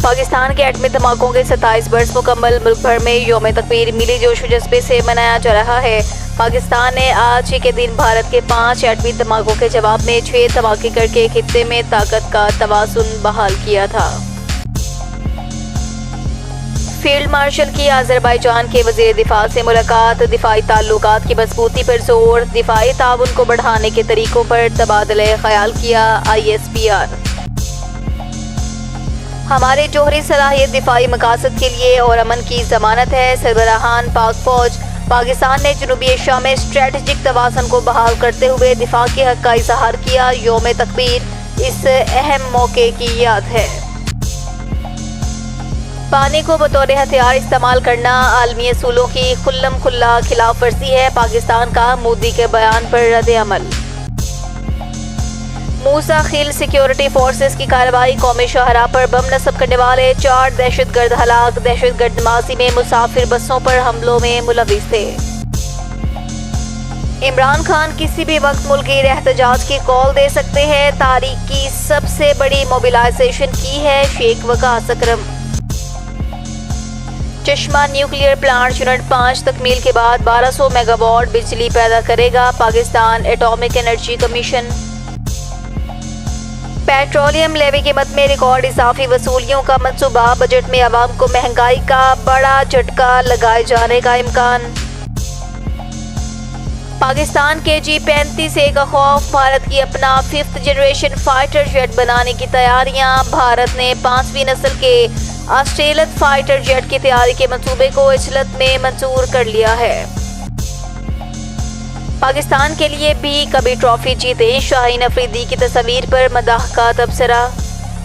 پاکستان کے ایٹمی دھماکوں کے 27 برس مکمل، ملک بھر میں یوم تکبیر ملی جوش و جذبے سے منایا جا رہا ہے۔ پاکستان نے آج ہی کے دن بھارت کے 5 ایٹمی دھماکوں کے جواب میں 6 دھماکے کر کے خطے میں طاقت کا توازن بحال کیا تھا۔ فیلڈ مارشل کی آذربائیجان کے وزیر دفاع سے ملاقات، دفاعی تعلقات کی مضبوطی پر زور، دفاعی تعاون کو بڑھانے کے طریقوں پر تبادلہ خیال کیا۔ ISPR ہمارے جوہری صلاحیت دفاعی مقاصد کے لیے اور امن کی ضمانت ہے۔ سربراہان پاک فوج پاکستان نے جنوبی ایشیا میں اسٹریٹجک توازن کو بحال کرتے ہوئے دفاع کے حق کا اظہار کیا۔ یوم تکبیر اس اہم موقع کی یاد ہے۔ پانی کو بطور ہتھیار استعمال کرنا عالمی اصولوں کی کھلم کھلا خلاف ورزی ہے، پاکستان کا مودی کے بیان پر رد عمل۔ موسیٰ خیل سیکیورٹی فورسز کی کارروائی، قومی شاہراہ پر بم نصب کرنے والے 4 دہشت گرد ہلاک، دہشت گرد ماضی میں مسافر بسوں پر حملوں میں ملوث تھے۔ عمران خان کسی بھی وقت ملکی احتجاج کی کال دے سکتے ہیں، تاریخ کی سب سے بڑی موبلائزیشن کی ہے شیخ وقاص اکرم۔ چشمہ نیوکلیئر پلانٹ یونٹ 5 تکمیل کے بعد 1200 میگا واٹ بجلی پیدا کرے گا، Pakistan atomic energy commission. Petroleum levy قیمت میں ریکارڈ اضافی وصولیوں کا منصوبہ، بجٹ میں عوام کو مہنگائی کا بڑا جھٹکا لگائے جانے کا امکان۔ پاکستان کے G-35A کا خوف، بھارت کی اپنا 5th جنریشن فائٹر جیٹ بنانے کی تیاریاں، بھارت نے 5ویں نسل کے آسٹریلین فائٹر جیٹ کی تیاری کے منصوبے کو اجلت میں منظور کر لیا ہے۔ پاکستان کے لیے بھی کبھی ٹرافی جیتیں، شاہین افریدی کی تصاویر پر مداح کا تبصرہ۔